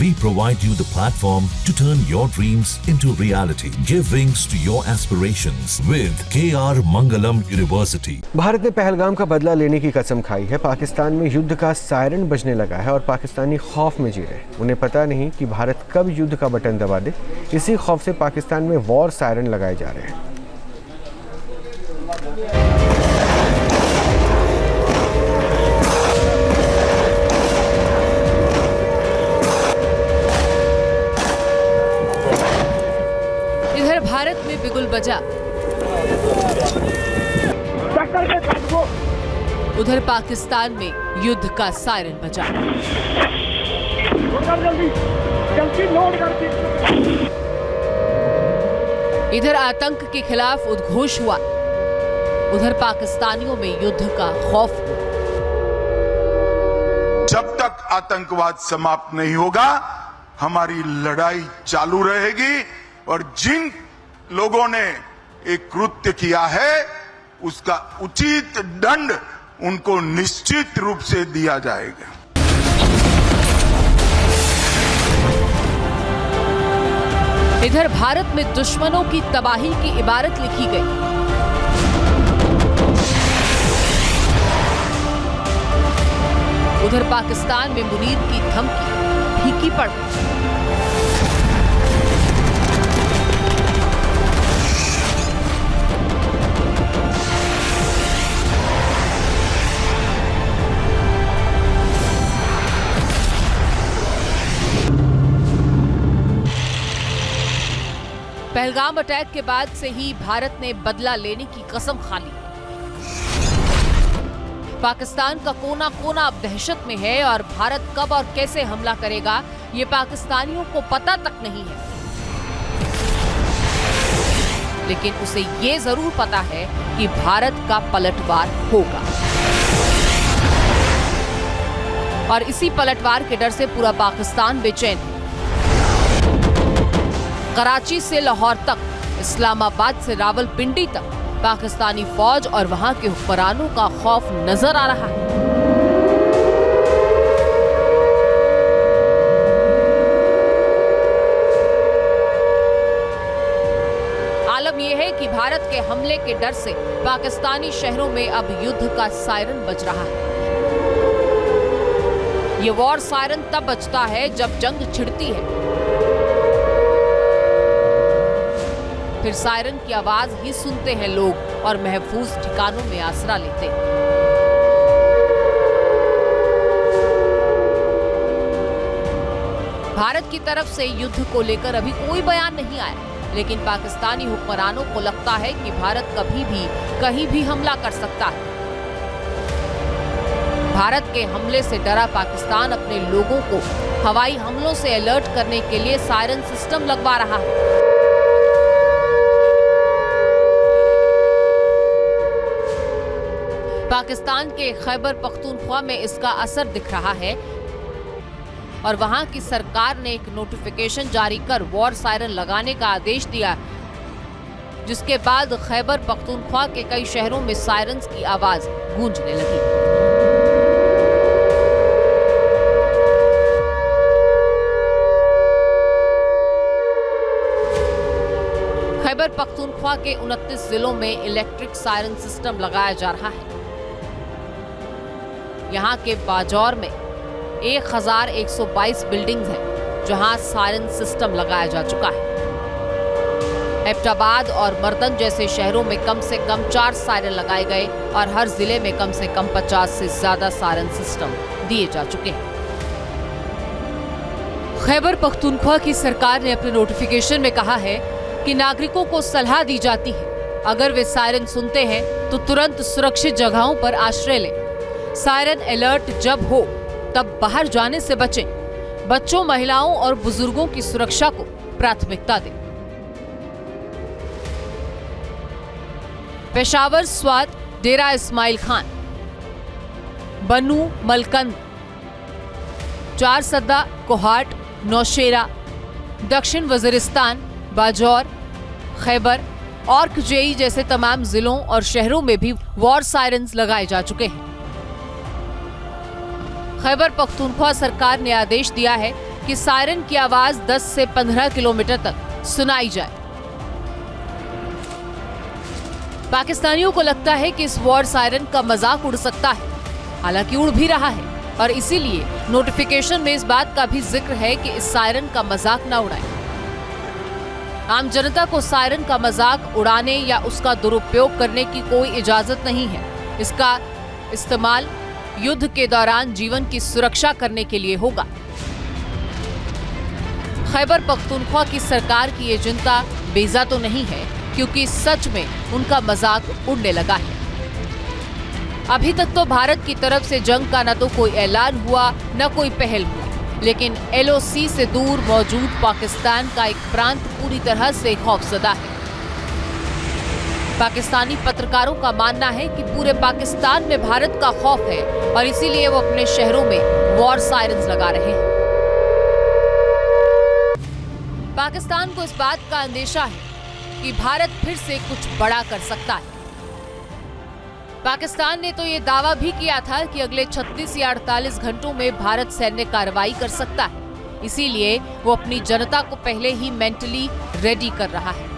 We provide you the platform to turn your dreams into reality. Give wings to your aspirations with KR Mangalam University. Bharat ने पहलगाम का बदला लेने की कसम खाई है। पाकिस्तान में युद्ध का सायरन बजने लगा है और पाकिस्तानी खौफ में जी रहे हैं। उन्हें पता नहीं कि भारत कब युद्ध का बटन दबा दे। इसी खौफ से पाकिस्तान में वॉर सायरन लगाए जा रहे हैं। इधर भारत में बिगुल बजा, उधर पाकिस्तान में युद्ध का सायरन बजा। इधर आतंक के खिलाफ उद्घोष हुआ, उधर पाकिस्तानियों में युद्ध का खौफ हुआ। जब तक आतंकवाद समाप्त नहीं होगा, हमारी लड़ाई चालू रहेगी और जिन लोगों ने एक कृत्य किया है उसका उचित दंड उनको निश्चित रूप से दिया जाएगा। इधर भारत में दुश्मनों की तबाही की इबारत लिखी गई। उधर पाकिस्तान में मुनीर की धमकी फीकी पड़ गई। पहलगाम अटैक के बाद से ही भारत ने बदला लेने की कसम खा ली। पाकिस्तान का कोना कोना अब दहशत में है और भारत कब और कैसे हमला करेगा ये पाकिस्तानियों को पता तक नहीं है। लेकिन उसे ये जरूर पता है कि भारत का पलटवार होगा और इसी पलटवार के डर से पूरा पाकिस्तान बेचैन है। कराची से लाहौर तक, इस्लामाबाद से रावलपिंडी तक पाकिस्तानी फौज और वहां के हुक्मरानों का खौफ नजर आ रहा है। आलम यह है कि भारत के हमले के डर से पाकिस्तानी शहरों में अब युद्ध का सायरन बज रहा है। ये वॉर सायरन तब बजता है जब जंग छिड़ती है, फिर सायरन की आवाज ही सुनते हैं लोग और महफूज ठिकानों में आसरा लेते हैं। भारत की तरफ से युद्ध को लेकर अभी कोई बयान नहीं आया, लेकिन पाकिस्तानी हुक्मरानों को लगता है कि भारत कभी भी कहीं भी हमला कर सकता है। भारत के हमले से डरा पाकिस्तान अपने लोगों को हवाई हमलों से अलर्ट करने के लिए सायरन सिस्टम लगवा रहा है। पाकिस्तान के खैबर पख्तूनख्वा में इसका असर दिख रहा है और वहां की सरकार ने एक नोटिफिकेशन जारी कर वॉर सायरन लगाने का आदेश दिया, जिसके बाद खैबर पख्तूनख्वा के कई शहरों में सायरन्स की आवाज गूंजने लगी। खैबर पख्तूनख्वा के 29 जिलों में इलेक्ट्रिक सायरन सिस्टम लगाया जा रहा है। यहाँ के बाजौर में 1122 बिल्डिंग्स हैं जहां सायरन सिस्टम लगाया जा चुका है। एबटाबाद और मर्दन जैसे शहरों में कम से कम 4 सायरन लगाए गए और हर जिले में कम से कम 50 से ज्यादा सायरन सिस्टम दिए जा चुके हैं। खैबर पख्तूनख्वा की सरकार ने अपने नोटिफिकेशन में कहा है कि नागरिकों को सलाह दी जाती है, अगर वे सायरन सुनते हैं तो तुरंत सुरक्षित जगहों पर आश्रय लें। सायरन अलर्ट जब हो तब बाहर जाने से बचें। बच्चों, महिलाओं और बुजुर्गों की सुरक्षा को प्राथमिकता दें। पेशावर, स्वात, डेरा इस्माइल खान, बनू, मलकंद, चारसद्दा, कोहाट, नौशेरा, दक्षिण वजीरिस्तान, बाजौर, खैबर और कुजई जैसे तमाम जिलों और शहरों में भी वॉर सायरन्स लगाए जा चुके हैं। खैबर पख्तूनख्वा सरकार ने आदेश दिया है कि सायरन की आवाज 10 से 15 किलोमीटर तक सुनाई जाए। पाकिस्तानियों को लगता है कि इस वॉर सायरन का मजाक उड़ सकता है, हालांकि उड़ भी रहा है और इसीलिए नोटिफिकेशन में इस बात का भी जिक्र है कि इस सायरन का मजाक न उड़ाएं। आम जनता को सायरन का मजाक उड़ाने या उसका दुरुपयोग करने की कोई इजाजत नहीं है। इसका इस्तेमाल युद्ध के दौरान जीवन की सुरक्षा करने के लिए होगा। खैबर पख्तूनख्वा की सरकार की ये चिंता बेजा तो नहीं है, क्योंकि सच में उनका मजाक उड़ने लगा है। अभी तक तो भारत की तरफ से जंग का न तो कोई ऐलान हुआ न कोई पहल हुई, लेकिन LOC से दूर मौजूद पाकिस्तान का एक प्रांत पूरी तरह से खौफजदा है। पाकिस्तानी पत्रकारों का मानना है कि पूरे पाकिस्तान में भारत का खौफ है और इसीलिए वो अपने शहरों में वॉर सायरन्स लगा रहे हैं। पाकिस्तान को इस बात का अंदेशा है कि भारत फिर से कुछ बड़ा कर सकता है। पाकिस्तान ने तो ये दावा भी किया था कि अगले 36 या 48 घंटों में भारत सैन्य कार्रवाई कर सकता है, इसीलिए वो अपनी जनता को पहले ही मेंटली रेडी कर रहा है।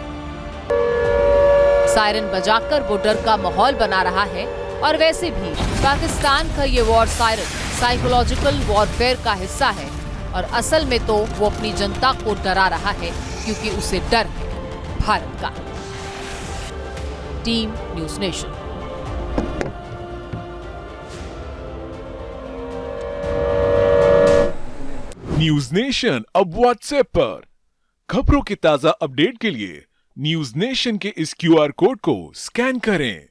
सायरन बजाकर वो डर का माहौल बना रहा है और वैसे भी पाकिस्तान का ये वॉर सायरन साइकोलॉजिकल वॉरफेयर का हिस्सा है और असल में तो वो अपनी जनता को डरा रहा है, क्योंकि उसे डर है भारत का। Team news nation. News nation अब व्हाट्सएप पर खबरों के ताजा अपडेट के लिए न्यूज नेशन के इस QR कोड को स्कैन करें।